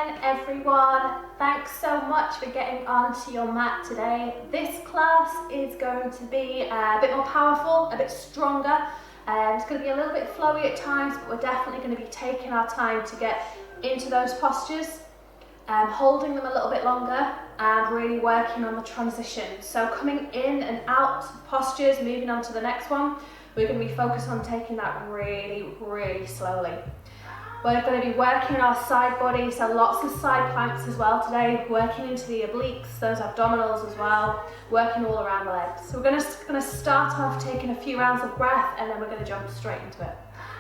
morning, everyone. Thanks so much for getting onto your mat today. This class is going to be a bit more powerful, a bit stronger. It's going to be a little bit flowy at times, but we're definitely going to be taking our time to get into those postures, holding them a little bit longer and really working on the transition. So coming in and out of postures, moving on to the next one, we're going to be focused on taking that really, really slowly. We're going to be working our side body, so lots of side planks as well today, working into the obliques, those abdominals as well, working all around the legs. So we're going to start off taking a few rounds of breath and then we're going to jump straight into it.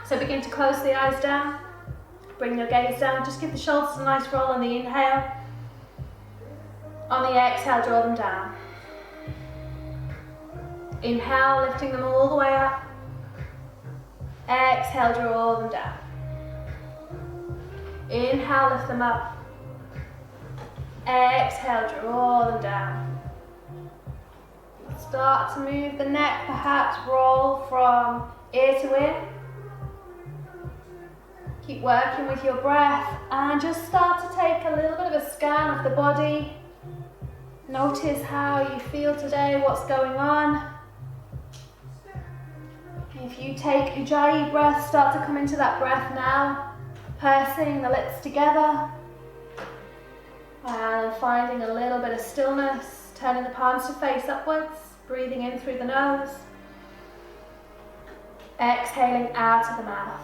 So begin to close the eyes down, bring your gaze down, just give the shoulders a nice roll on the inhale. On the exhale, draw them down. Inhale, lifting them all the way up. Exhale, draw them down. Inhale, lift them up. Exhale, draw them down. Start to move the neck, perhaps roll from ear to ear. Keep working with your breath and just start to take a little bit of a scan of the body. Notice how you feel today, what's going on. If you take Ujjayi breath, start to come into that breath now. Pursing the lips together and finding a little bit of stillness, turning the palms to face upwards, breathing in through the nose, exhaling out of the mouth.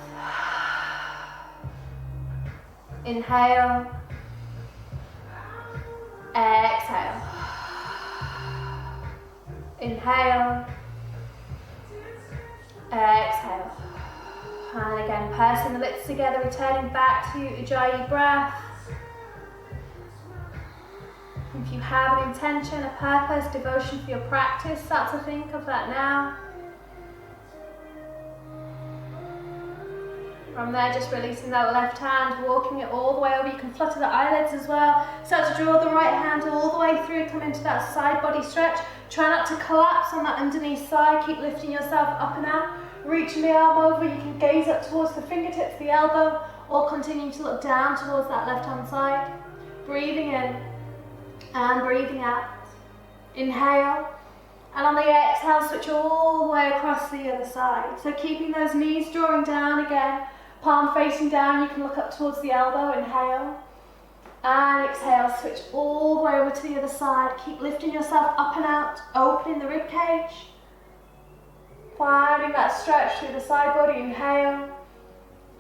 Inhale, exhale, inhale, exhale. And again, pursing the lips together, returning back to Ujjayi breath. If you have an intention, a purpose, devotion for your practice, start to think of that now. From there, just releasing that left hand, walking it all the way over. You can flutter the eyelids as well. Start to draw the right hand all the way through, come into that side body stretch. Try not to collapse on that underneath side. Keep lifting yourself up and out. Reaching the arm over, you can gaze up towards the fingertips, the elbow, or continue to look down towards that left-hand side. Breathing in and breathing out. Inhale, and on the exhale, switch all the way across the other side. So keeping those knees drawing down again, palm facing down, you can look up towards the elbow, inhale. And exhale, switch all the way over to the other side. Keep lifting yourself up and out, opening the rib cage. Finding that stretch through the side body, inhale.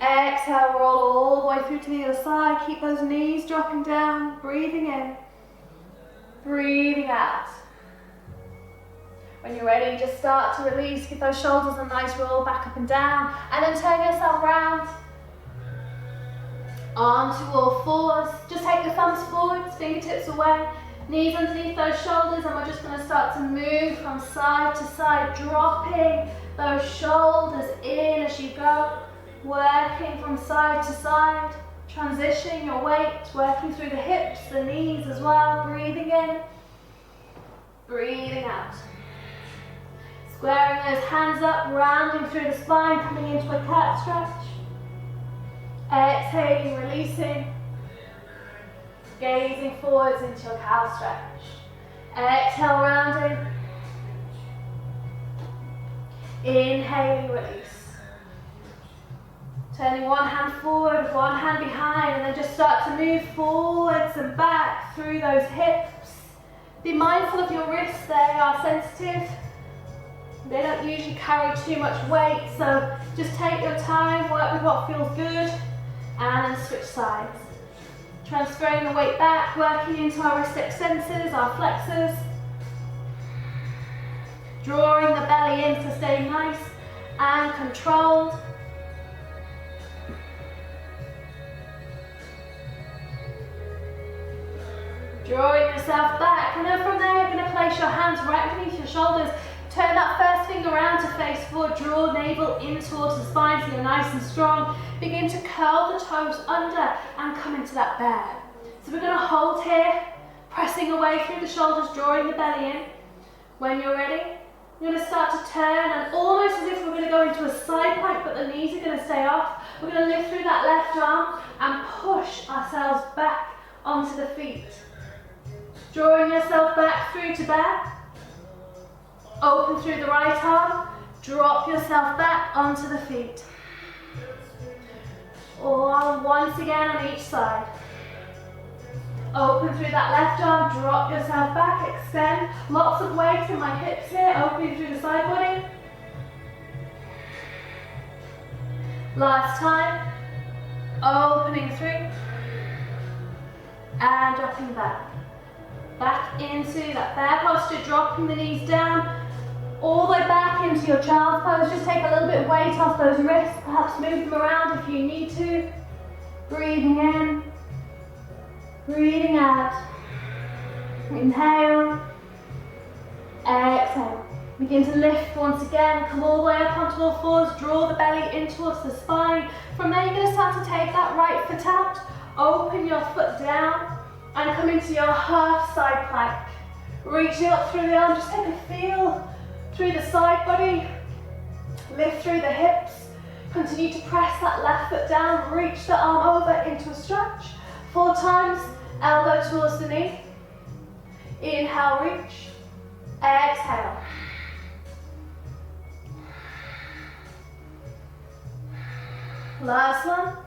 Exhale, roll all the way through to the other side. Keep those knees dropping down, breathing in, breathing out. When you're ready, just start to release, give those shoulders a nice roll back up and down, and then turn yourself round. Onto all fours. Just take the thumbs forwards, fingertips away. Knees underneath those shoulders, and we're just going to start to move from side to side, dropping those shoulders in as you go, working from side to side, transitioning your weight, working through the hips, the knees as well, breathing in, breathing out. Squaring those hands up, rounding through the spine, coming into a cat stretch. Exhaling, releasing. Gazing forwards into your cow stretch. Exhale, rounding. Inhaling, release. Turning one hand forward, one hand behind, and then just start to move forwards and back through those hips. Be mindful of your wrists, they are sensitive. They don't usually carry too much weight, so just take your time, work with what feels good, and then switch sides. Transferring the weight back, working into our wrist extensors, our flexors. Drawing the belly in to stay nice and controlled. Drawing yourself back, and then from there you're going to place your hands right beneath your shoulders. Turn that first finger around to face forward, draw navel in towards the spine so you're nice and strong. Begin to curl the toes under and come into that bear. So we're going to hold here, pressing away through the shoulders, drawing the belly in. When you're ready, you're going to start to turn, and almost as if we're going to go into a side plank, but the knees are going to stay off. We're going to lift through that left arm and push ourselves back onto the feet. Drawing yourself back through to bear. Open through the right arm. Drop yourself back onto the feet. Or once again on each side. Open through that left arm, drop yourself back, extend. Lots of weight in my hips here, opening through the side body. Last time. Opening through. And dropping back. Back into that bear posture, dropping the knees down. All the way back into your child's pose. Just take a little bit of weight off those wrists. Perhaps move them around if you need to. Breathing in. Breathing out. Inhale. Exhale. Begin to lift once again. Come all the way up onto all fours. Draw the belly in towards the spine. From there you're going to start to take that right foot out. Open your foot down. And come into your half side plank. Reaching up through the arm. Just take a feel through the side body. Lift through the hips. Continue to press that left foot down. Reach the arm over into a stretch. 4 times. Elbow towards the knee. Inhale, reach. Exhale. Last one.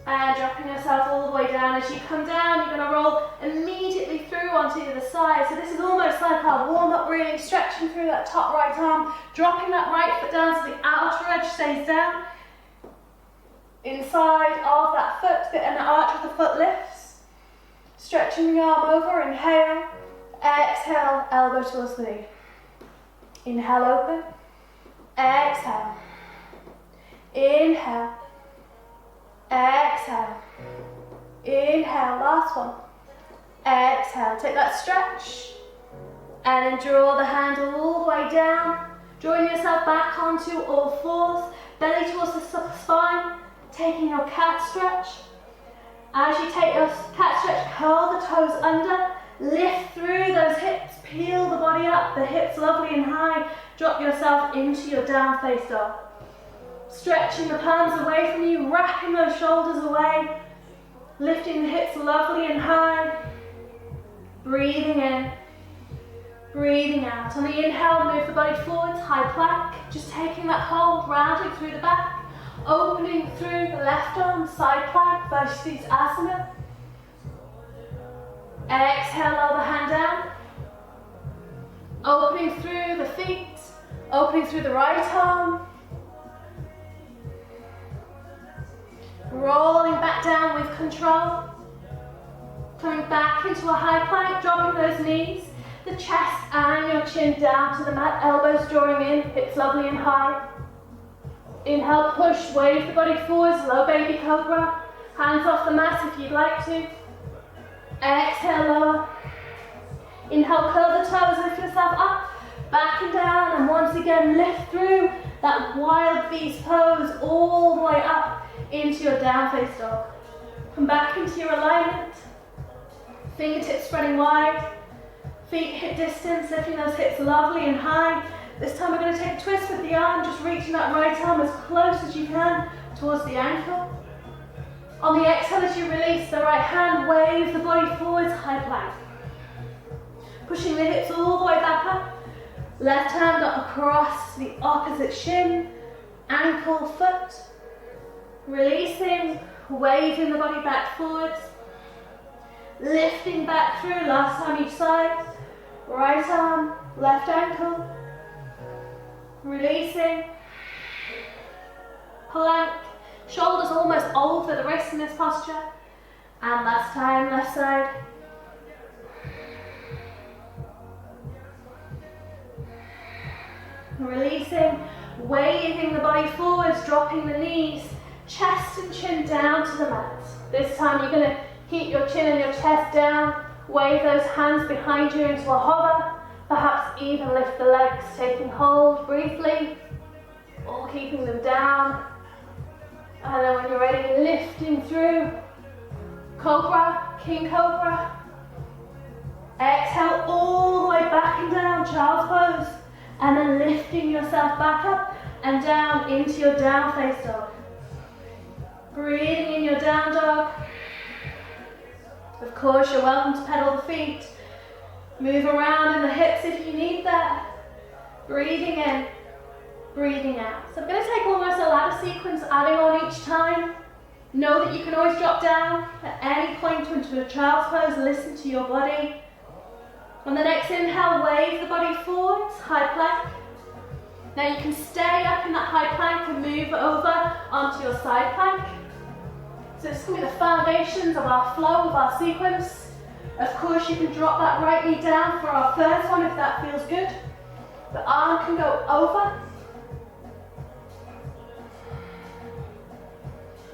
And dropping yourself all the way down. As you come down, you're going to roll immediately through onto the other side. So this is almost like our warm-up, really stretching through that top right arm, dropping that right foot down so the outer edge stays down. Inside of that foot, and the arch of the foot lifts. Stretching the arm over, inhale. Exhale, elbow towards the knee. Inhale, open. Exhale. Inhale. Exhale. Inhale, last one. Exhale, take that stretch. And then draw the handle all the way down. Drawing yourself back onto all fours. Belly towards the spine. Taking your cat stretch. As you take your cat stretch, curl the toes under. Lift through those hips. Peel the body up. The hips lovely and high. Drop yourself into your down face dog. Stretching the palms away from you, wrapping those shoulders away, lifting the hips lovely and high, breathing in, breathing out. On the inhale, move the body forwards, high plank, just taking that hold, rounding through the back, opening through the left arm, side plank, versus Asana. Exhale, lower the hand down, opening through the feet, opening through the right arm, rolling back down with control. Coming back into a high plank, dropping those knees, the chest and your chin down to the mat, elbows drawing in, hips lovely and high. Inhale, push, wave the body forwards, low baby cobra. Hands off the mat if you'd like to. Exhale, lower. Inhale, curl the toes, lift yourself up, back and down, and once again lift through that wild beast pose all the way up into your down face dog. Come back into your alignment. Fingertips spreading wide. Feet hip distance, lifting those hips lovely and high. This time we're going to take a twist with the arm, just reaching that right arm as close as you can towards the ankle. On the exhale, as you release the right hand, wave the body forwards, high plank. Pushing the hips all the way back up. Left hand up across the opposite shin, ankle, foot. Releasing, waving the body back forwards. Lifting back through, last time each side. Right arm, left ankle. Releasing. Plank. Shoulders almost over the wrists in this posture. And last time, left side. Releasing, waving the body forwards, dropping the knees, chest and chin down to the mat. This time you're going to keep your chin and your chest down, wave those hands behind you into a hover, perhaps even lift the legs, taking hold briefly, or keeping them down. And then when you're ready, lifting through, Cobra, King Cobra. Exhale all the way back and down, Child's Pose. And then lifting yourself back up and down into your down face dog. Breathing in your down dog. Of course, you're welcome to pedal the feet. Move around in the hips if you need that. Breathing in, breathing out. So I'm going to take almost a ladder sequence, adding on each time. Know that you can always drop down at any point into a child's pose. Listen to your body. On the next inhale, wave the body forwards, high plank. Now you can stay up in that high plank and move over onto your side plank. So this is going to be the foundations of our flow, of our sequence. Of course, you can drop that right knee down for our first one if that feels good. The arm can go over.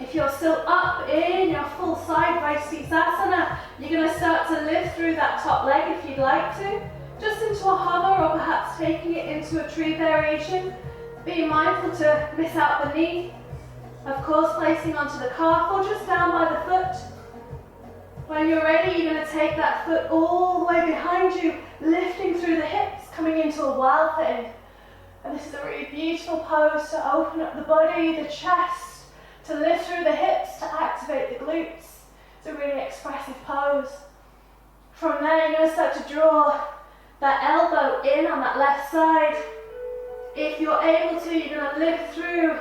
If you're still up in your full side vinyasa, you're going to start to lift through that top leg if you'd like to. Just into a hover or perhaps taking it into a tree variation. Being mindful to miss out the knee. Of course, placing onto the calf or just down by the foot. When you're ready, you're going to take that foot all the way behind you, lifting through the hips, coming into a wild thing. And this is a really beautiful pose to open up the body, the chest, to lift through the hips, to activate the glutes. It's a really expressive pose. From there, you're going to start to draw that elbow in on that left side. If you're able to, you're going to lift through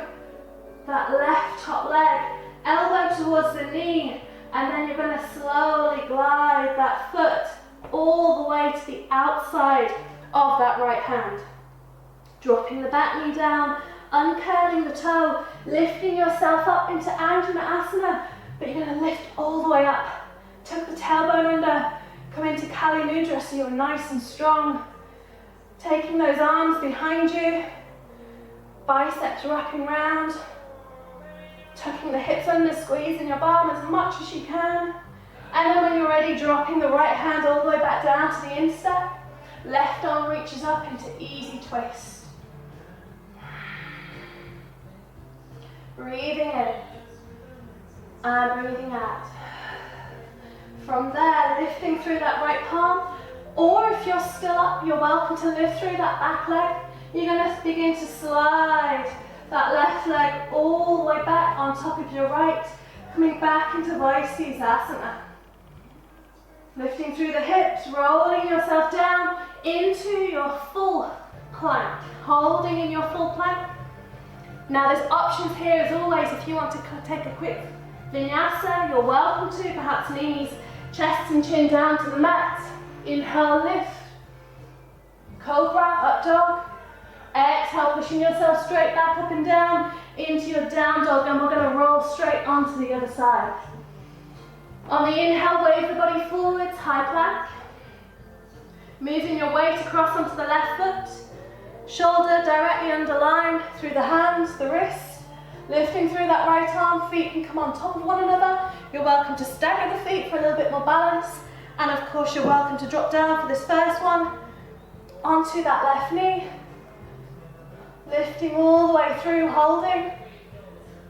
that left top leg, elbow towards the knee, and then you're going to slowly glide that foot all the way to the outside of that right hand. Dropping the back knee down, uncurling the toe, lifting yourself up into Asana, but you're going to lift all the way up. Tuck the tailbone under, come into Kali Mudra so you're nice and strong. Taking those arms behind you, biceps wrapping round, tucking the hips under, squeezing your bum as much as you can. And then when you're ready, dropping the right hand all the way back down to the instep. Left arm reaches up into easy twist. Breathing in and breathing out. From there, lifting through that right palm, or if you're still up, you're welcome to lift through that back leg. You're going to begin to slide that left leg all the way back on top of your right, coming back into Asana. Lifting through the hips, rolling yourself down into your full plank, holding in your full plank. Now there's options here as always. If you want to take a quick vinyasa, you're welcome to, perhaps knees, chest and chin down to the mat. Inhale, lift. Cobra, up dog. Exhale, pushing yourself straight back up and down into your down dog, and we're going to roll straight onto the other side. On the inhale, wave the body forwards, high plank. Moving your weight across onto the left foot. Shoulder directly underlined through the hands, the wrist. Lifting through that right arm, feet can come on top of one another. You're welcome to stagger the feet for a little bit more balance. And of course, you're welcome to drop down for this first one onto that left knee. Lifting all the way through, holding.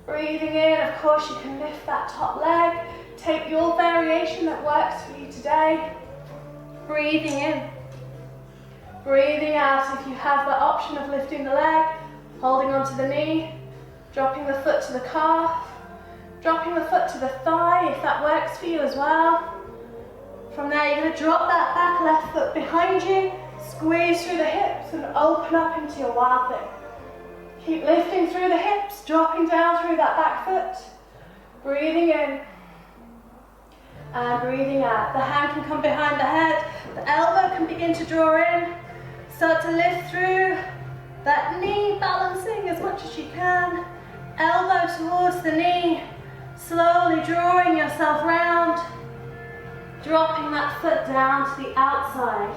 Breathing in, of course you can lift that top leg. Take your variation that works for you today. Breathing in. Breathing out if you have the option of lifting the leg, holding onto the knee, dropping the foot to the calf, dropping the foot to the thigh if that works for you as well. From there you're going to drop that back left foot behind you, squeeze through the hips and open up into your wild thing. Keep lifting through the hips, dropping down through that back foot. Breathing in and breathing out. The hand can come behind the head, the elbow can begin to draw in. Start to lift through that knee, balancing as much as you can. Elbow towards the knee, slowly drawing yourself round. Dropping that foot down to the outside.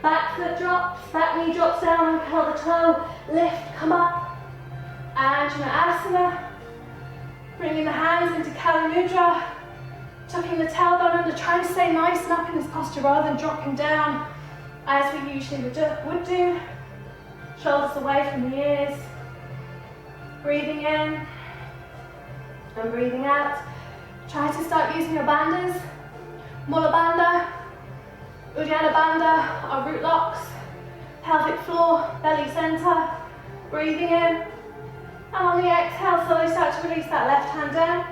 Back foot drops, back knee drops down, and curl the toe. Lift, come up. Asana. Bringing the hands into Kali Mudra. Tucking the tailbone under, trying to stay nice and up in this posture rather than dropping down as we usually would do. Shoulders away from the ears. Breathing in and breathing out. Try to start using your bandhas. Mula Bandha, Uddiyana Bandha, our root locks. Pelvic floor, belly center. Breathing in. And on the exhale, slowly start to release that left hand down.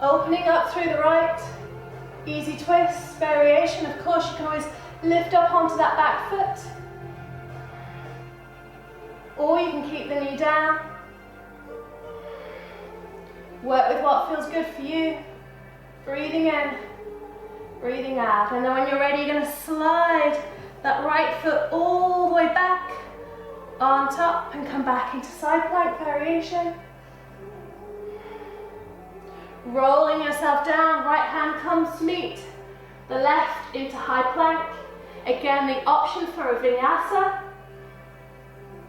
Opening up through the right. Easy twist, variation. Of course, you can always lift up onto that back foot. Or you can keep the knee down. Work with what feels good for you. Breathing in, breathing out. And then when you're ready, you're going to slide that right foot all the way back on top and come back into side plank variation. Rolling yourself down, right hand comes to meet the left into high plank. Again, the option for a vinyasa.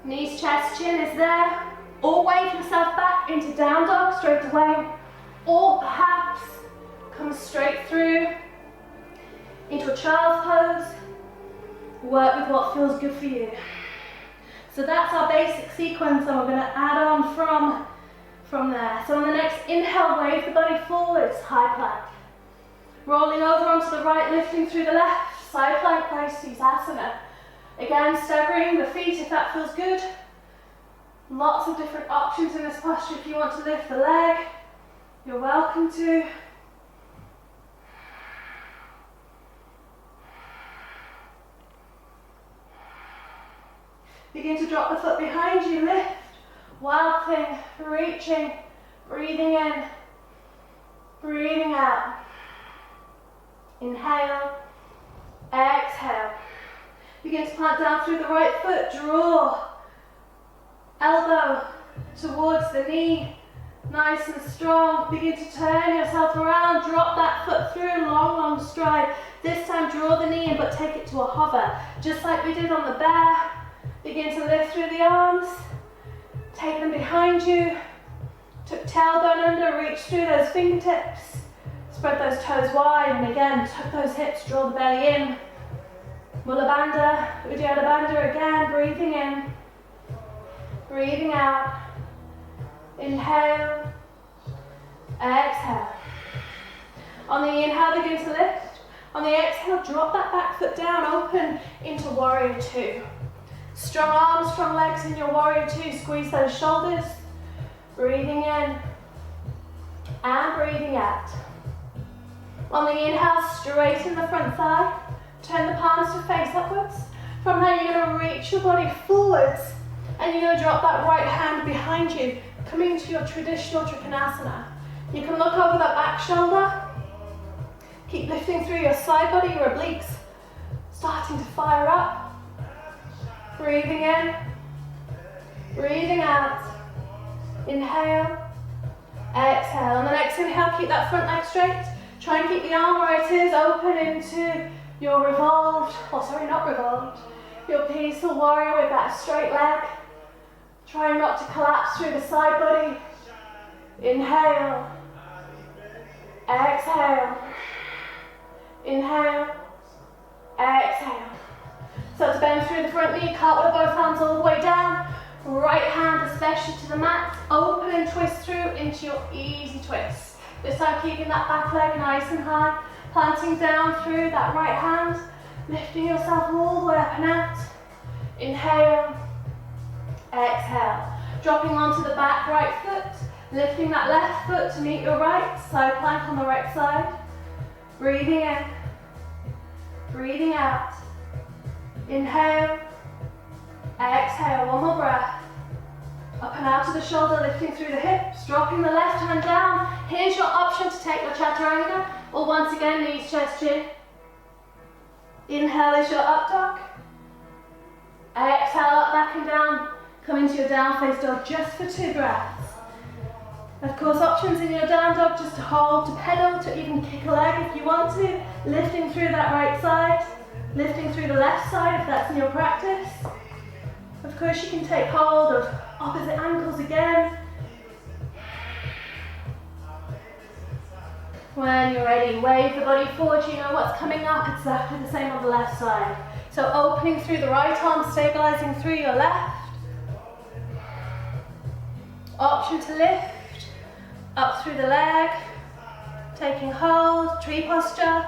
Knees, chest, chin is there. Or wave yourself back into down dog straight away. Or perhaps come straight through into a child's pose. Work with what feels good for you. So that's our basic sequence, and we're going to add on from there. So on the next inhale, wave the body forwards, high plank. Rolling over onto the right, lifting through the left, side plank Pisces, Asana. Again, staggering the feet if that feels good. Lots of different options in this posture. If you want to lift the leg, you're welcome to. Begin to drop the foot behind you, lift. Wild thing, reaching, breathing in, breathing out. Inhale, exhale. Begin to plant down through the right foot, draw. Elbow towards the knee, nice and strong. Begin to turn yourself around, drop that foot through, long, long stride. This time draw the knee in, but take it to a hover. Just like we did on the bear. Begin to lift through the arms. Take them behind you. Took tailbone under, reach through those fingertips. Spread those toes wide, and again, tuck those hips, draw the belly in. Mula Bandha, Uddiyana Bandha again, breathing in. Breathing out. Inhale. Exhale. On the inhale, begin to lift. On the exhale, drop that back foot down, open into warrior two. Strong arms, strong legs in your warrior two. Squeeze those shoulders. Breathing in and breathing out. On the inhale, straighten the front thigh. Turn the palms to face upwards. From there, you're going to reach your body forwards. And you're going to drop that right hand behind you, coming to your traditional Trikonasana. You can look over that back shoulder. Keep lifting through your side body, your obliques. Starting to fire up. Breathing in, breathing out. Inhale, exhale. On the next inhale, keep that front leg straight. Try and keep the arm where it is, open into your revolved, not revolved, your peaceful warrior with that straight leg. Try not to collapse through the side body. Inhale, exhale. Inhale, exhale. So to bend through the front knee, cartwheel both hands all the way down. Right hand especially to the mat. Open and twist through into your easy twist. This time keeping that back leg nice and high. Planting down through that right hand. Lifting yourself all the way up and out. Inhale. Exhale. Dropping onto the back right foot. Lifting that left foot to meet your right. Side plank on the right side. Breathing in. Breathing out. Inhale, exhale, one more breath. Up and out to the shoulder, lifting through the hips, dropping the left hand down. Here's your option to take your chaturanga, or once again, knees, chest, chin. Inhale is your up dog. Exhale, up, back and down. Come into your down face dog just for 2 breaths. Of course, options in your down dog just to hold, to pedal, to even kick a leg if you want to. Lifting through that right side. Lifting through the left side if that's in your practice. Of course, you can take hold of opposite ankles again. When you're ready, wave the body forward. You know what's coming up, exactly the same on the left side. So opening through the right arm, stabilising through your left. Option to lift, up through the leg, taking hold, tree posture.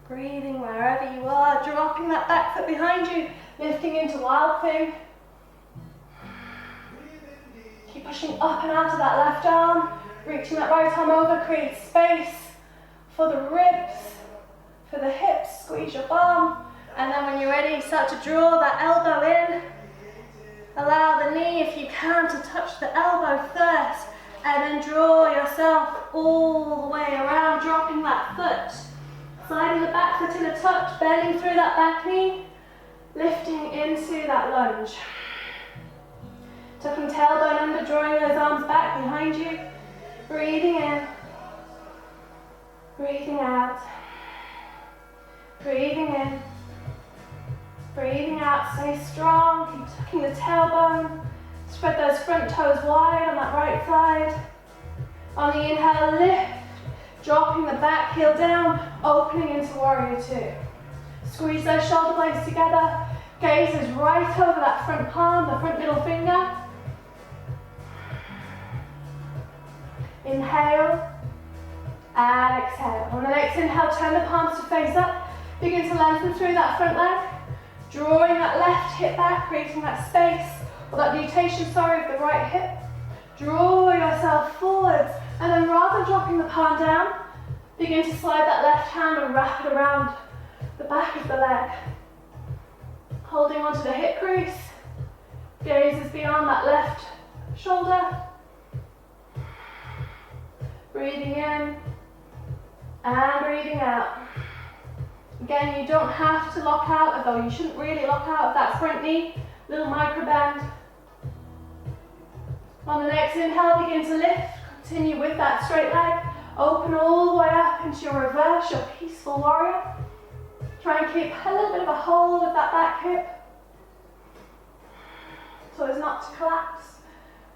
Breathing wherever you are, dropping that back foot behind you, lifting into wild thing. up and out of that left arm, reaching that right arm over, create space for the ribs, for the hips, squeeze your bum, and then when you're ready, start to draw that elbow in. Allow the knee, if you can, to touch the elbow first, and then draw yourself all the way around, dropping that foot, sliding the back foot in a touch, bending through that back knee, lifting into that lunge. Tucking tailbone under, drawing those arms back behind you, breathing in, breathing out, breathing in, breathing out, stay strong, keep tucking the tailbone, spread those front toes wide on that right side. On the inhale, lift, dropping the back heel down, opening into warrior two. Squeeze those shoulder blades together, gaze is right over that front palm, the front middle finger. Inhale and exhale. On the next inhale, turn the palms to face up, begin to lengthen through that front leg. Drawing that left hip back, creating that space, or that nutation, of the right hip. Draw yourself forwards, and then rather than dropping the palm down, begin to slide that left hand and wrap it around the back of the leg. Holding onto the hip crease, gaze is beyond that left shoulder. Breathing in, and breathing out. Again, you don't have to lock out, although you shouldn't really lock out of that front knee. Little micro bend. On the next inhale, begin to lift. Continue with that straight leg. Open all the way up into your reverse, your peaceful warrior. Try and keep a little bit of a hold of that back hip, so as not to collapse.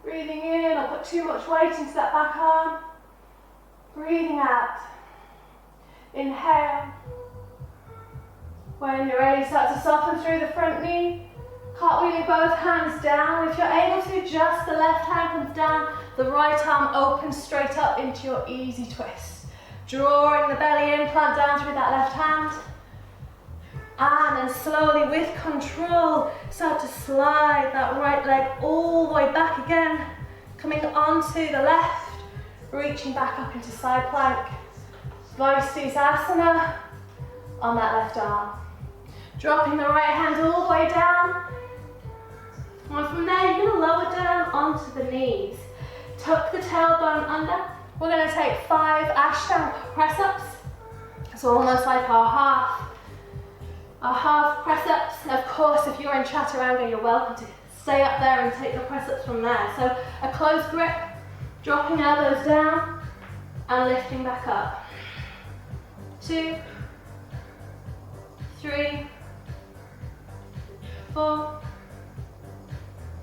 Breathing in, or put too much weight into that back arm. Breathing out. Inhale. When you're ready, start to soften through the front knee. Cartwheeling both hands down. If you're able to, just the left hand comes down, the right arm opens straight up into your easy twist. Drawing the belly in, plant down through that left hand. And then slowly, with control, start to slide that right leg all the way back again. Coming onto the left, reaching back up into side plank. Asana on that left arm. Dropping the right hand all the way down. And from there, you're going to lower down onto the knees. Tuck the tailbone under. We're going to take 5 Ashtanga press-ups. So almost like our half press-ups. And of course, if you're in Chaturanga, you're welcome to stay up there and take the press-ups from there. So a close grip, dropping elbows down and lifting back up. 2, 3, 4,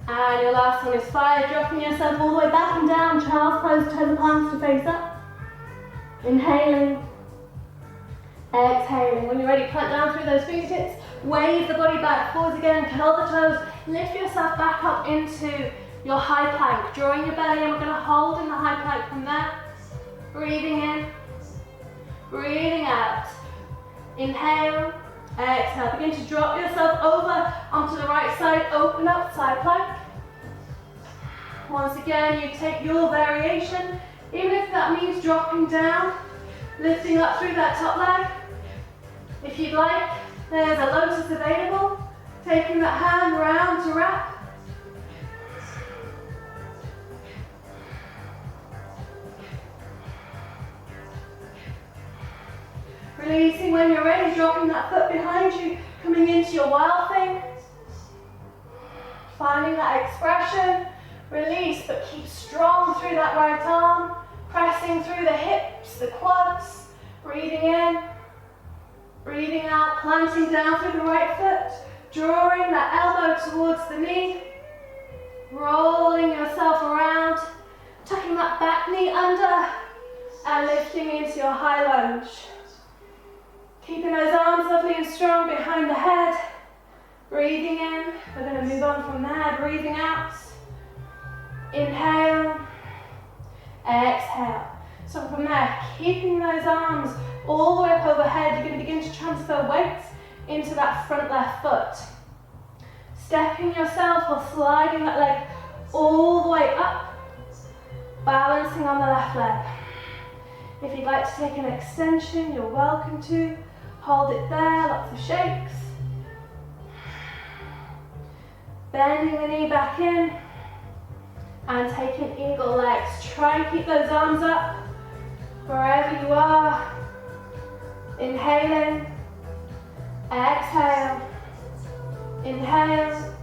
and your last one is 5, dropping yourself all the way back and down, child's pose, turn the palms to face up. Inhaling, exhaling. When you're ready, plant down through those fingertips, wave the body back, forwards again, curl the toes, lift yourself back up into your high plank, drawing your belly in. We're going to hold in the high plank from there. Breathing in, breathing out. Inhale, exhale. Begin to drop yourself over onto the right side, open up, side plank. Once again, you take your variation, even if that means dropping down, lifting up through that top leg. If you'd like, there's a lotus available, taking that hand round to wrap. Releasing when you're ready, dropping that foot behind you, coming into your wild thing. Finding that expression, release, but keep strong through that right arm, pressing through the hips, the quads, breathing in, breathing out, planting down through the right foot, drawing that elbow towards the knee, rolling yourself around, tucking that back knee under, and lifting into your high lunge. Keeping those arms lovely and strong behind the head. Breathing in. We're going to move on from there. Breathing out. Inhale. Exhale. So from there, keeping those arms all the way up overhead, you're going to begin to transfer weight into that front left foot. Stepping yourself or sliding that leg all the way up Balancing on the left leg. If you'd like to take an extension, you're welcome to. Hold it there, lots of shakes. Bending the knee back in and taking eagle legs. Try and keep those arms up wherever you are. Inhaling, exhale, inhale,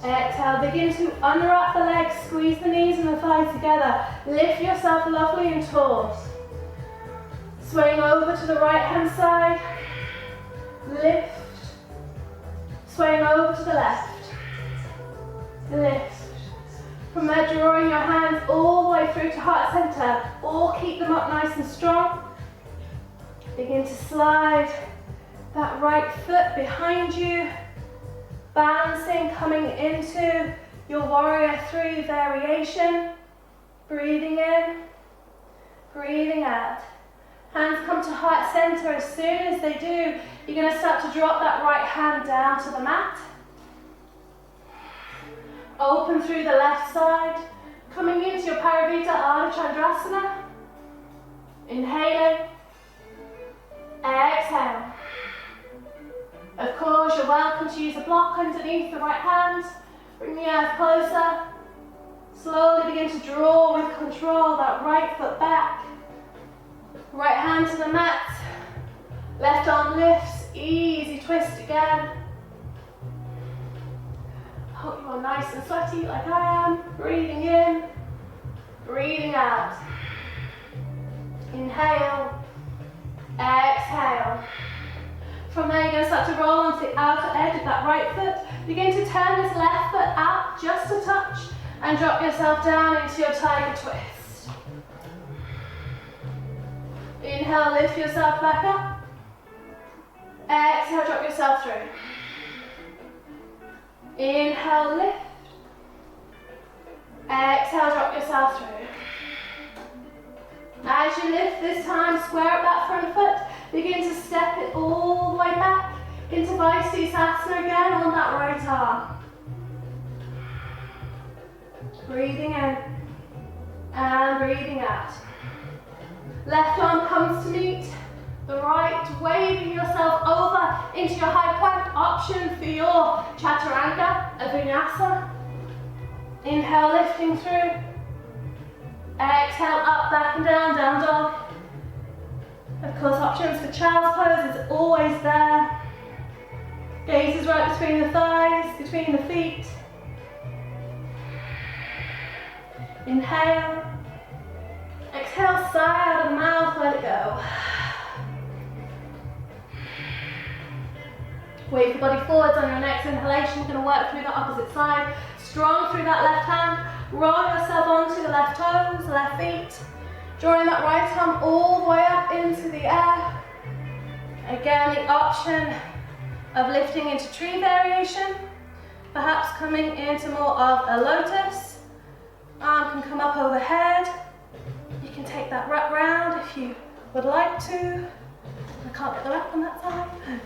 exhale. Begin to unwrap the legs, squeeze the knees and the thighs together. Lift yourself lovely and tall. Swing over to the right hand side, lift, swing over to the left, lift. From there, drawing your hands all the way through to heart center, or keep them up nice and strong. Begin to slide that right foot behind you, balancing, coming into your warrior three variation. Breathing in, breathing out. Hands come to heart center. As soon as they do, you're going to start to drop that right hand down to the mat. Open through the left side, coming into your Paravita Ardha Chandrasana. Inhaling, exhale. Of course, you're welcome to use a block underneath the right hand. Bring the earth closer. Slowly begin to draw with control that right foot back. Right hand to the mat. Left arm lifts, easy twist again. Hope you are nice and sweaty like I am. Breathing in, breathing out. Inhale, exhale. From there, you're going to start to roll onto the outer edge of that right foot. Begin to turn this left foot out just a touch and drop yourself down into your tiger twist. Inhale, lift yourself back up. Exhale, drop yourself through. Inhale, lift. Exhale, drop yourself through. As you lift this time, square up that front foot. Begin to step it all the way back into Vinyasa again on that right arm. Breathing in and breathing out. Left arm comes to meet the right, waving yourself over into your high plank option for your Chaturanga, a vinyasa. Inhale, lifting through. Exhale, up, back and down, down dog. Of course, options for child's pose is always there. Gaze is right between the thighs, between the feet. Inhale. Exhale, sigh out of the mouth, let it go. Wave the body forwards on your next inhalation. We're going to work through the opposite side. Strong through that left hand. Roll yourself onto the left toes, left feet. Drawing that right arm all the way up into the air. Again, the option of lifting into tree variation. Perhaps coming into more of a lotus. Arm can come up overhead. You can take that wrap round if you would like to. I can't get the wrap on that side.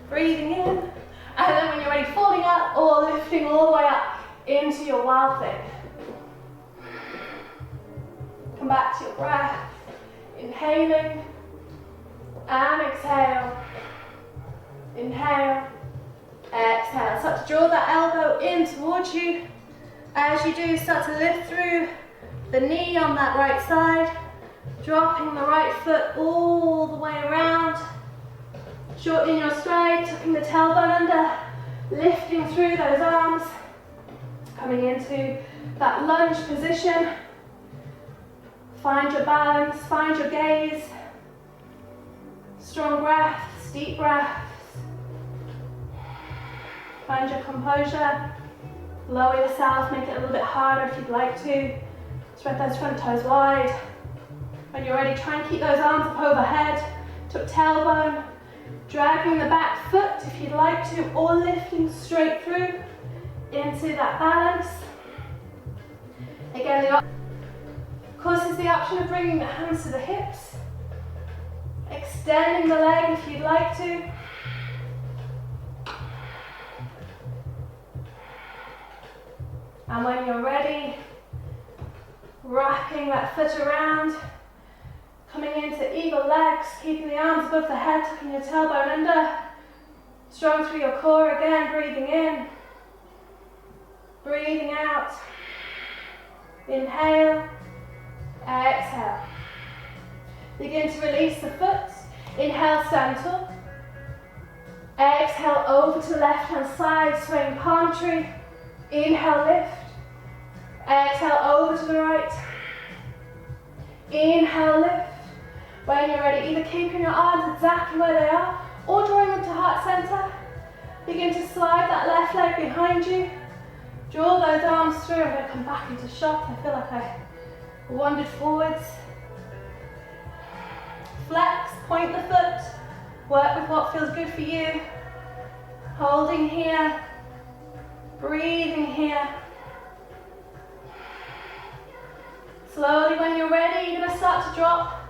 Breathing in. And then when you're ready, falling up or lifting all the way up into your wild thing. Come back to your breath. Inhaling and exhale. Inhale, exhale. Start to draw that elbow in towards you. As you do, start to lift through the knee on that right side, dropping the right foot all the way around. Shortening your stride, tucking the tailbone under, lifting through those arms, coming into that lunge position. Find your balance, find your gaze. Strong breaths, deep breaths. Find your composure. Lower yourself, make it a little bit harder if you'd like to. Spread those front toes wide. When you're ready, try and keep those arms up overhead. Tuck tailbone. Dragging the back foot if you'd like to, or lifting straight through into that balance. Again, of course, is the option of bringing the hands to the hips. Extending the leg if you'd like to. And when you're ready, Wrapping that foot around, coming into eagle legs, keeping the arms above the head, tucking your tailbone under. Strong through your core again, breathing in, breathing out. Inhale, exhale. Begin to release the foot. Inhale, stand tall. Exhale, over to the left hand side, swaying palm tree. Inhale, lift. Exhale, over to the right. Inhale, lift. When you're ready, either keeping your arms exactly where they are or drawing them to heart center. Begin to slide that left leg behind you. Draw those arms through. I'm going to come back into shot. I feel like I wandered forwards. Flex, point the foot. Work with what feels good for you. Holding here. Breathing here. Slowly, when you're ready, you're going to start to drop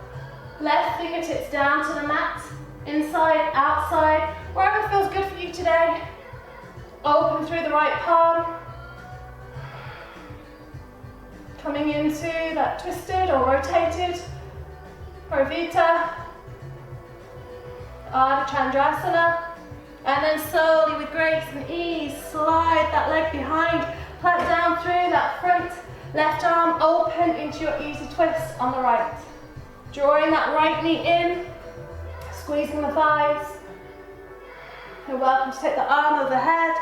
left fingertips down to the mat. Inside, outside, wherever feels good for you today. Open through the right palm. Coming into that twisted or rotated Parivrtta, Ardha Chandrasana, and then slowly with grace and ease, slide that leg behind, plant down through that front left arm, open into your easy twist on the right. Drawing that right knee in, squeezing the thighs. You're welcome to take the arm overhead,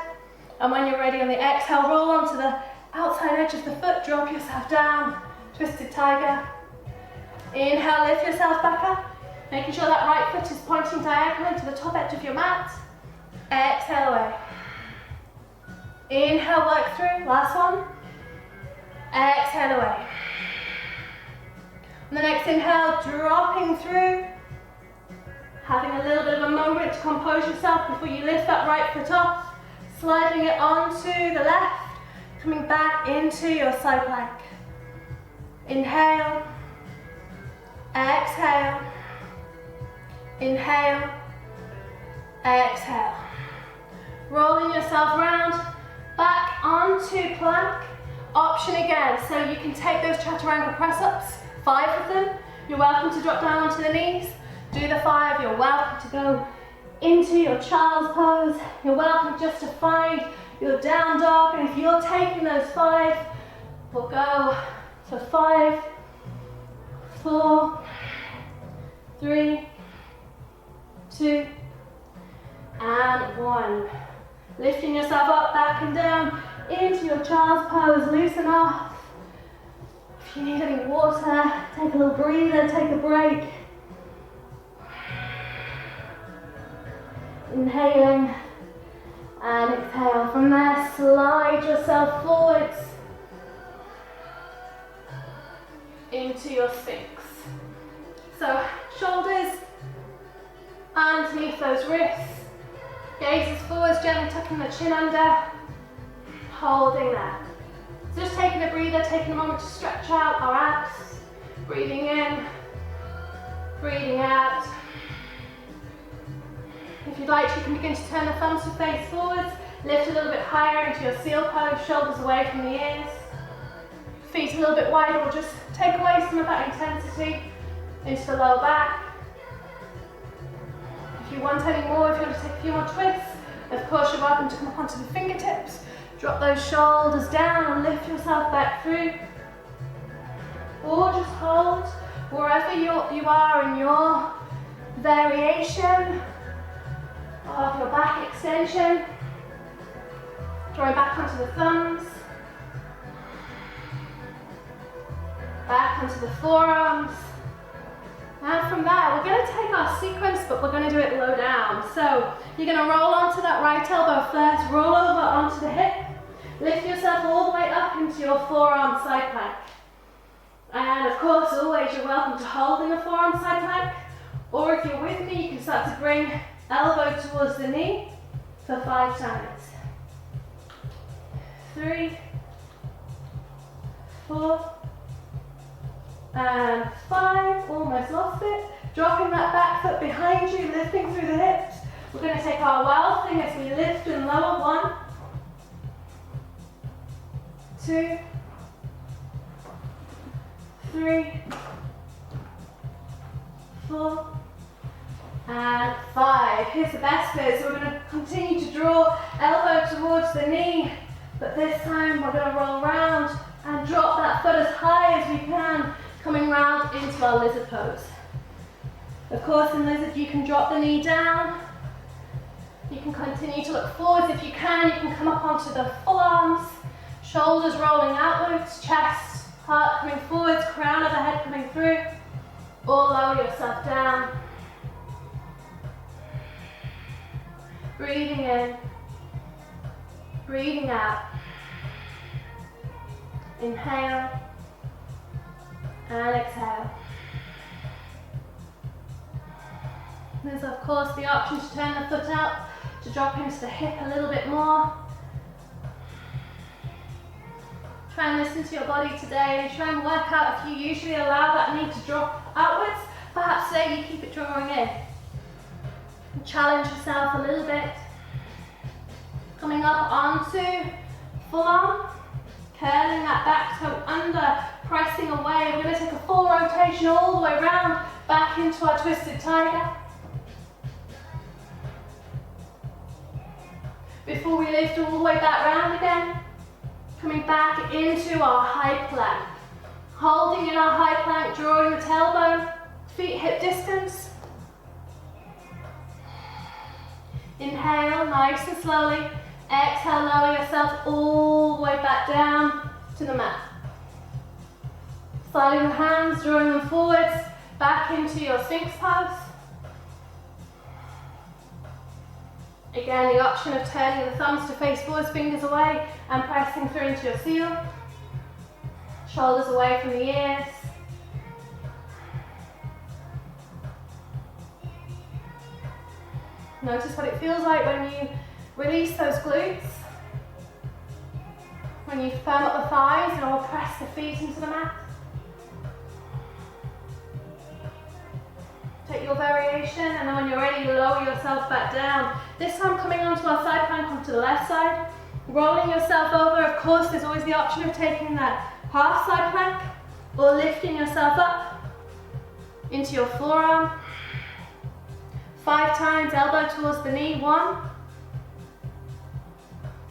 and when you're ready on the exhale, roll onto the outside edge of the foot, drop yourself down, twisted tiger. Inhale, lift yourself back up, making sure that right foot is pointing diagonally to the top edge of your mat. Exhale away. Inhale, work through, last one. Exhale away. On the next inhale, dropping through, having a little bit of a moment to compose yourself before you lift that right foot off, sliding it onto the left, coming back into your side plank. Inhale, exhale, inhale, exhale. Rolling yourself round, back onto plank. Option again, so you can take those chaturanga press-ups, 5 of them. You're welcome to drop down onto the knees. Do the 5, you're welcome to go into your child's pose. You're welcome just to find your down dog, and if you're taking those 5, we'll go for 5, 4, 3, 2, and 1. Lifting yourself up, back and down, into your child's pose, loosen off. If you need any water, take a little breather, take a break. Inhaling and exhale. From there, slide yourself forwards into your Sphinx. So, shoulders underneath those wrists, gazes forwards, gently tucking the chin under, holding there. So just taking a breather, taking a moment to stretch out our abs, breathing in, breathing out. If you'd like, you can begin to turn the thumbs to face forwards, lift a little bit higher into your seal pose, shoulders away from the ears, feet a little bit wider. We'll just take away some of that intensity into the lower back. If you want any more, if you want to take a few more twists, of course you're welcome to come up onto the fingertips, drop those shoulders down and lift yourself back through. Or just hold wherever you are in your variation of your back extension. Drawing back onto the thumbs, back onto the forearms. And from there, we're going to take our sequence, but we're going to do it low down. So you're going to roll onto that right elbow first, roll over onto the hip, lift yourself all the way up into your forearm side plank. And of course, always you're welcome to hold in the forearm side plank, or if you're with me, you can start to bring elbow towards the knee for 5 times. 3, 4, and 5, almost lost it. Dropping that back foot behind you, lifting through the hips. We're going to take our wild thing as we lift and lower. 1, 2, 3, 4, and 5. Here's the best bit. So we're going to continue to draw elbow towards the knee, but this time we're going to roll around and drop that foot as high as we can, coming round into our lizard pose. Of course, in lizard you can drop the knee down. You can continue to look forwards if you can. You can come up onto the full arms, shoulders rolling outwards, chest, heart coming forwards, crown of the head coming through, or lower yourself down. Breathing in, breathing out. Inhale and exhale. There's of course the option to turn the foot out, to drop into the hip a little bit more. Try and listen to your body today and try and work out if you usually allow that knee to drop outwards. Perhaps today you keep it drawing in. And challenge yourself a little bit. Coming up onto full arm, curling that back toe under, pressing away. We're going to take a full rotation all the way around, back into our twisted tiger. Before we lift all the way back round again, coming back into our high plank. Holding in our high plank, drawing the tailbone, feet hip distance. Inhale, nice and slowly. Exhale, lower yourself all the way back down to the mat. Sliding the hands, drawing them forwards, back into your Sphinx pose. Again, the option of turning the thumbs to face forwards, fingers away, and pressing through into your seal. Shoulders away from the ears. Notice what it feels like when you release those glutes. When you firm up the thighs and or press the feet into the mat. Take your variation, and then when you're ready, lower yourself back down. This time coming onto our side plank, onto the left side. Rolling yourself over. Of course, there's always the option of taking that half side plank or lifting yourself up into your forearm. 5 times, elbow towards the knee. 1,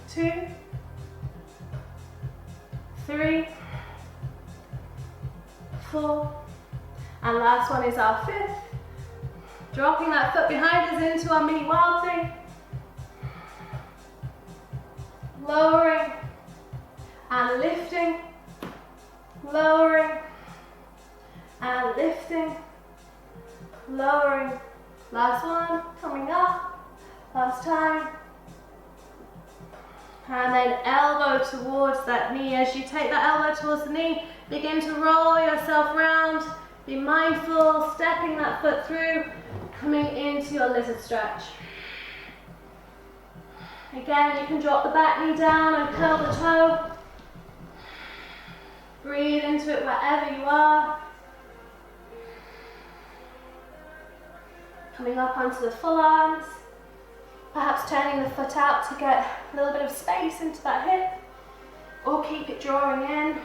2, 3, 4, and last one is our 5th. Dropping that foot behind us into our mini wild thing. Lowering and lifting. Lowering and lifting. Lowering. Last one, coming up. Last time. And then elbow towards that knee. As you take that elbow towards the knee, begin to roll yourself around. Be mindful, stepping that foot through, coming into your lizard stretch. Again, you can drop the back knee down and curl the toe. Breathe into it wherever you are. Coming up onto the full arms. Perhaps turning the foot out to get a little bit of space into that hip. Or keep it drawing in.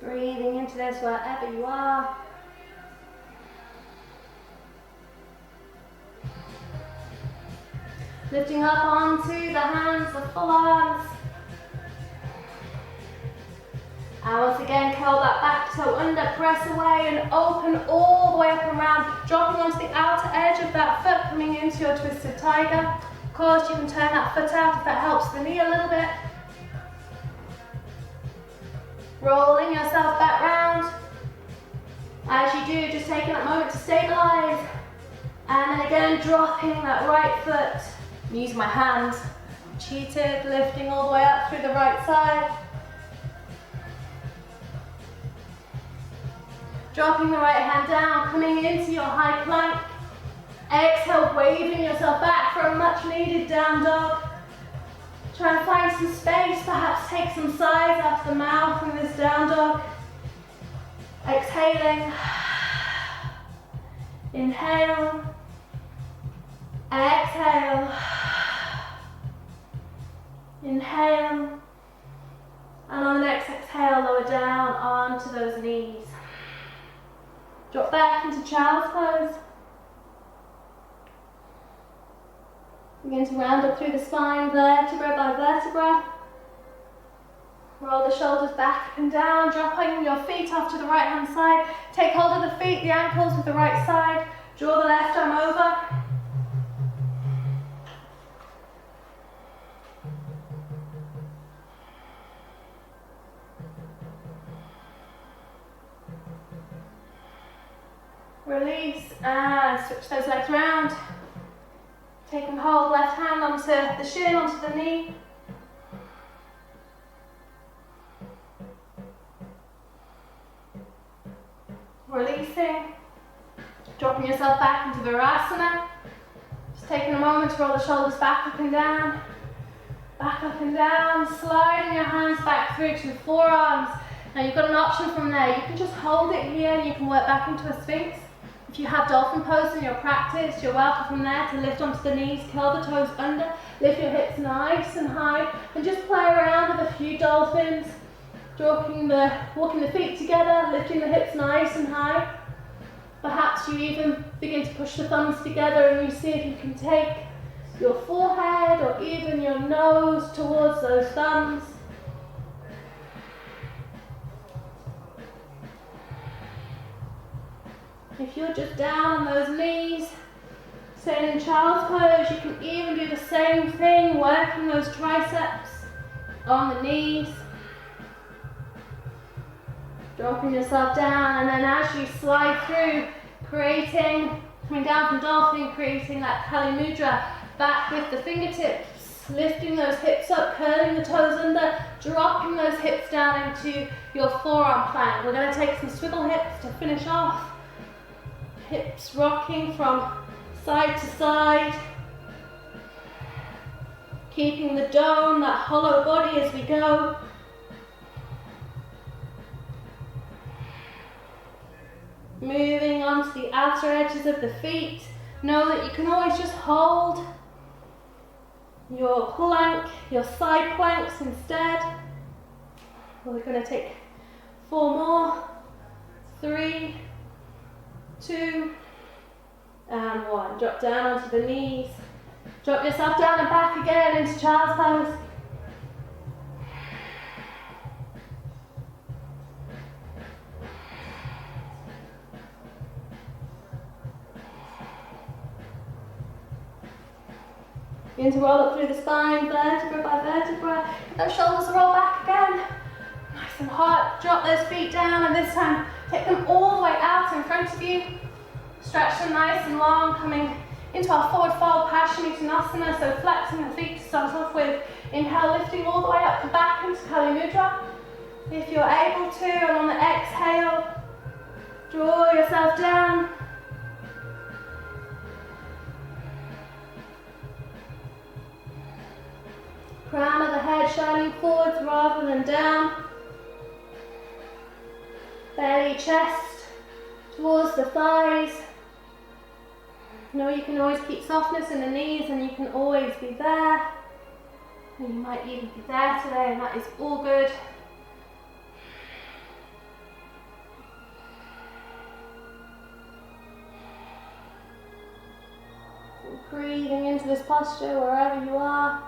Breathing into this wherever you are. Lifting up onto the hands, the full arms. And once again, curl that back toe under, press away and open all the way up and round, dropping onto the outer edge of that foot, coming into your twisted tiger. Of course, you can turn that foot out if that helps the knee a little bit. Rolling yourself back round. As you do, just taking that moment to stabilize. And then again, dropping that right foot. I'm using my hands. Cheated, lifting all the way up through the right side. Dropping the right hand down, coming into your high plank. Exhale, waving yourself back for a much needed down dog. Try and find some space, perhaps take some size out of the mouth in this down dog. Exhaling. Inhale. Exhale. Inhale. And on the next exhale, lower down onto those knees. Drop back into child's pose. Begin to round up through the spine, vertebra by vertebra. Roll the shoulders back and down, dropping your feet off to the right hand side. Take hold of the feet, the ankles with the right side. Draw the left arm over. Release and switch those legs round. Take and hold left hand onto the shin, onto the knee. Releasing. Dropping yourself back into Balasana. Just taking a moment to roll the shoulders back up and down. Back up and down. Sliding your hands back through to the forearms. Now you've got an option from there. You can just hold it here and you can work back into a sphinx. If you have dolphin pose in your practice, you're welcome from there to lift onto the knees, curl the toes under, lift your hips nice and high, and just play around with a few dolphins. Walking the feet together, lifting the hips nice and high. Perhaps you even begin to push the thumbs together and you see if you can take your forehead or even your nose towards those thumbs. If you're just down on those knees, staying in child's pose, you can even do the same thing, working those triceps on the knees. Dropping yourself down, and then as you slide through, coming down from dolphin, creating that Kali Mudra, back with the fingertips, lifting those hips up, curling the toes under, dropping those hips down into your forearm plank. We're going to take some swivel hips to finish off. Hips rocking from side to side, keeping the dome, that hollow body as we go. Moving onto the outer edges of the feet. Know that you can always just hold your plank, your side planks instead. We're going to take 4 more. 3, 2, and 1. Drop down onto the knees. Drop yourself down and back again into child's pose. Begin to roll up through the spine, vertebra by vertebra. Get those shoulders roll back again. Nice and hot. Drop those feet down, and this time take them all the way out in front of you. Stretch them nice and long, coming into our forward fold Paschimottanasana, so flexing the feet to start off with. Inhale, lifting all the way up and back into Kali Mudra. If you're able to, and on the exhale, draw yourself down. Crown of the head shining forwards rather than down. Belly, chest towards the thighs. Know you can always keep softness in the knees, and you can always be there. And you might even be there today, and that is all good. Breathing into this posture wherever you are.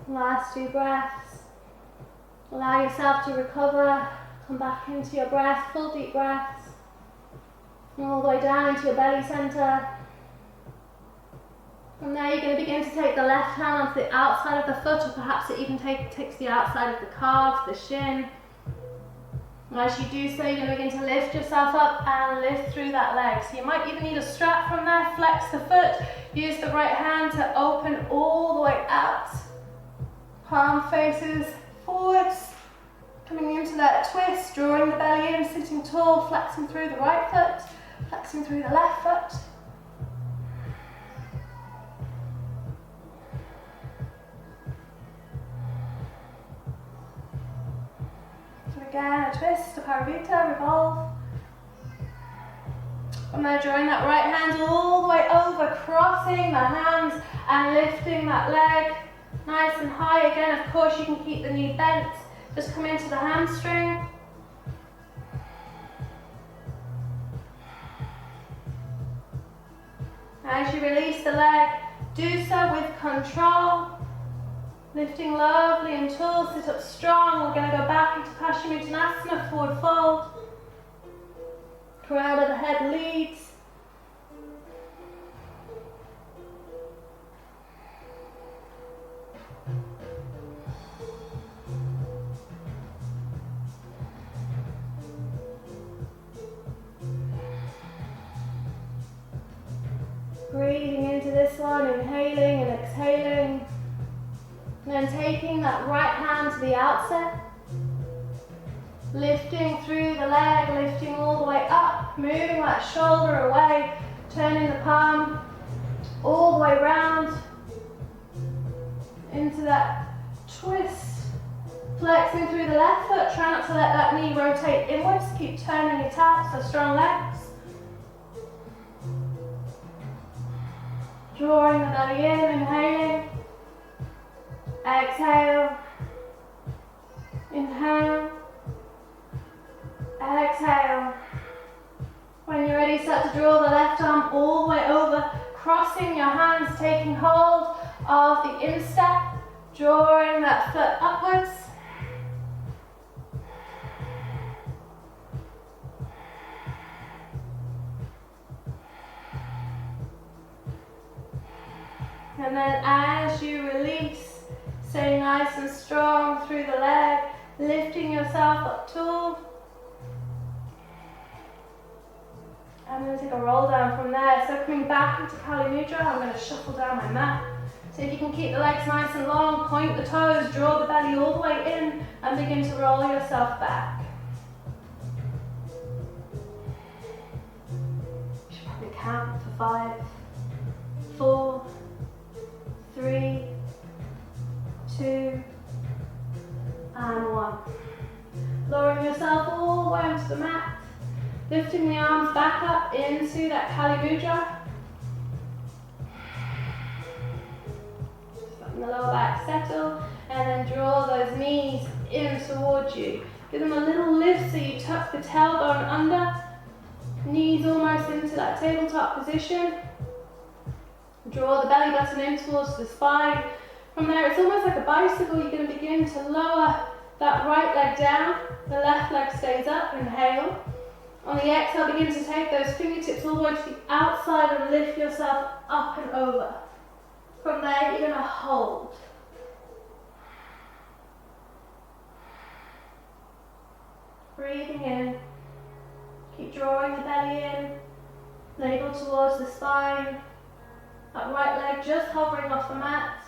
Last 2 breaths. Allow yourself to recover. Come back into your breath, full deep breaths. All the way down into your belly center. From there you're going to begin to take the left hand onto the outside of the foot, or perhaps it even takes the outside of the calf, the shin. And as you do so, you're going to begin to lift yourself up and lift through that leg. So you might even need a strap from there. Flex the foot. Use the right hand to open all the way out. Palm faces forwards, coming into that twist, drawing the belly in, sitting tall, flexing through the right foot, flexing through the left foot. Again, a twist, a Paravita, revolve. From there, drawing that right hand all the way over, crossing the hands and lifting that leg nice and high. Again, of course, you can keep the knee bent. Just come into the hamstring. As you release the leg, do so with control. Lifting lovely and tall, sit up strong. We're going to go back into Paschimottanasana, forward fold. Crown of the head leads. Breathing into this one, inhaling and exhaling. And then taking that right hand to the outset. Lifting through the leg, lifting all the way up, moving that shoulder away, turning the palm all the way round into that twist. Flexing through the left foot, try not to let that knee rotate inwards, keep turning it out, so strong legs. Drawing the belly in, inhaling. Exhale. Inhale. Exhale. When you're ready, start to draw the left arm all the way over, crossing your hands, taking hold of the instep, drawing that foot upwards. And then as you release, stay nice and strong through the leg, lifting yourself up tall. I'm going to take a roll down from there. So coming back into Kali Mudra, I'm going to shuffle down my mat. So if you can keep the legs nice and long, point the toes, draw the belly all the way in, and begin to roll yourself back. You should probably count for 5, 4, 3, 2, and 1. Lowering yourself all the way onto the mat. Lifting the arms back up into that Kali Mudra. Just letting the lower back settle, and then draw those knees in towards you. Give them a little lift so you tuck the tailbone under. Knees almost into that tabletop position. Draw the belly button in towards the spine. From there, it's almost like a bicycle. You're going to begin to lower that right leg down. The left leg stays up. Inhale. On the exhale, begin to take those fingertips all the way to the outside and lift yourself up and over. From there, you're going to hold. Breathing in. Keep drawing the belly in. Navel towards the spine. That right leg just hovering off the mat.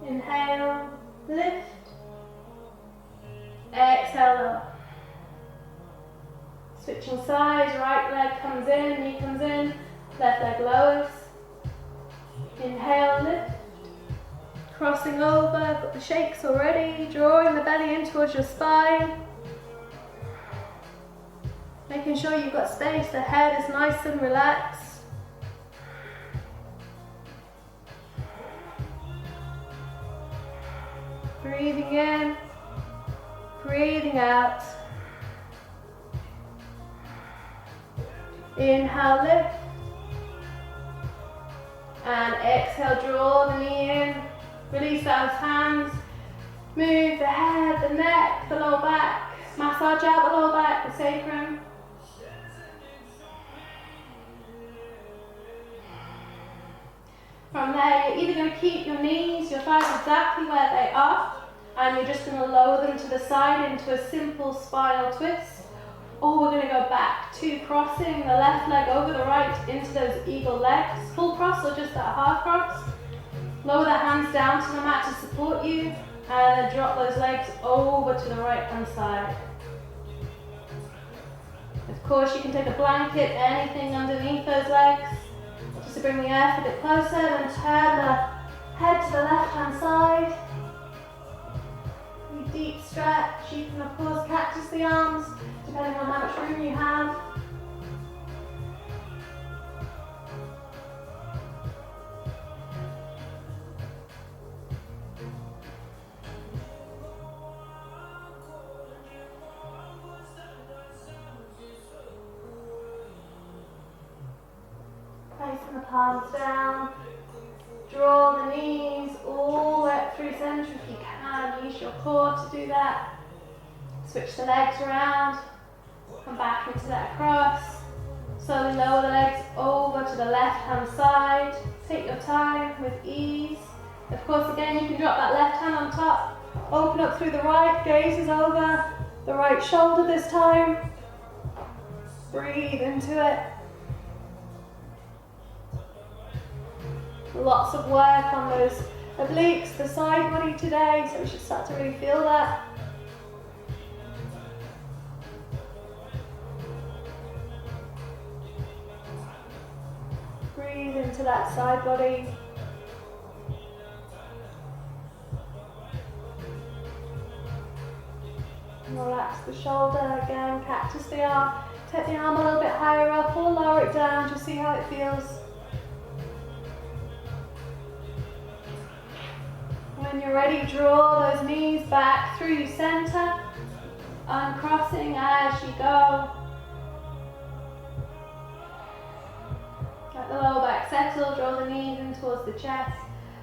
Inhale, lift. Exhale, lower. Switching sides, right leg comes in, knee comes in, left leg lowers. Inhale, lift. Crossing over, got the shakes already, drawing the belly in towards your spine. Making sure you've got space, the head is nice and relaxed. Breathing in, breathing out. Inhale, lift. And exhale, draw the knee in. Release those hands. Move the head, the neck, the lower back. Massage out the lower back, the sacrum. From there, you're either going to keep your knees, your thighs exactly where they are, and you're just going to lower them to the side into a simple spinal twist. Or we're going to go back to crossing the left leg over the right into those eagle legs. Full cross or just that half cross. Lower the hands down to the mat to support you, and then drop those legs over to the right hand side. Of course, you can take a blanket, anything underneath those legs, just to bring the earth a bit closer, then turn the head to the left hand side. Deep stretch, you can room you have. Placing the palms down. Draw the knees all the way up through center if you can. Use your core to do that. Switch the legs around. Come back into that cross. Slowly lower the legs over to the left hand side. Take your time with ease. Of course, again, you can drop that left hand on top. Open up through the right. Gaze is over the right shoulder this time. Breathe into it. Lots of work on those obliques, the side body today, so we should start to really feel that. Breathe into that side body. And relax the shoulder again, cactus the arm. Take the arm a little bit higher up or lower it down, just see how it feels. When you're ready, draw those knees back through center, uncrossing as you go. Let the lower back settle, draw the knees in towards the chest,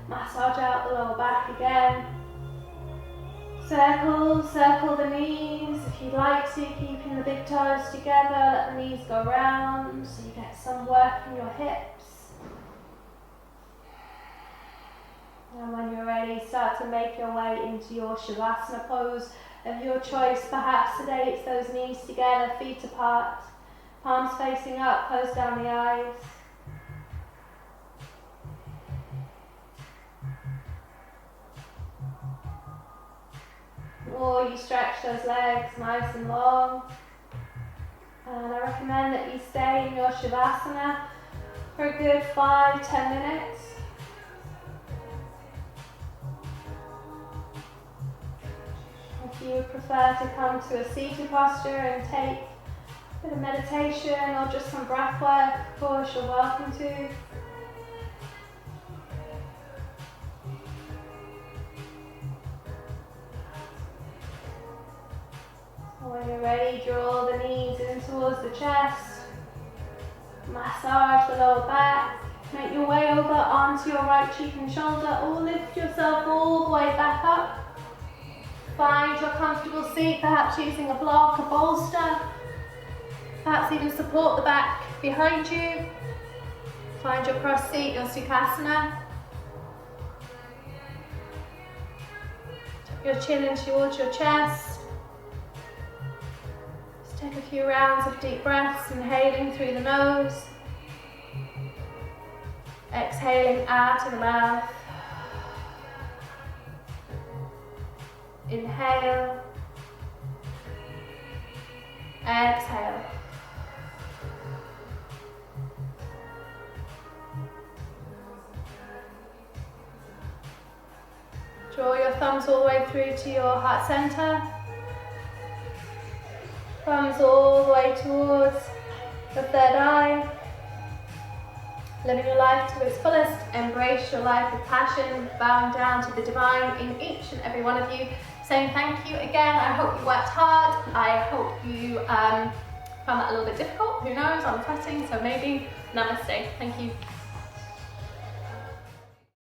massage out the lower back again. Circle the knees if you'd like to, keeping the big toes together, let the knees go round so you get some work in your hips. And when you're ready, start to make your way into your Shavasana pose of your choice. Perhaps today it's those knees together, feet apart, palms facing up, close down the eyes. Or you stretch those legs nice and long. And I recommend that you stay in your Shavasana for a good 5-10 minutes. If you would prefer to come to a seated posture and take a bit of meditation or just some breath work, of course you're welcome to. When you're ready, draw the knees in towards the chest, massage the lower back, make your way over onto your right cheek and shoulder, or lift yourself all the way back up. Find your comfortable seat, perhaps using a block, a bolster, perhaps even support the back behind you. Find your cross seat, your Sukhasana. Tuck your chin in towards your chest. Just take a few rounds of deep breaths, inhaling through the nose, exhaling out of the mouth. Inhale, exhale. Draw your thumbs all the way through to your heart center. Thumbs all the way towards the third eye. Living your life to its fullest, embrace your life with passion, bowing down to the divine in each and every one of you. Saying thank you again. I hope you worked hard. I hope you found that a little bit difficult. Who knows? I'm sweating, so maybe. Namaste. Thank you.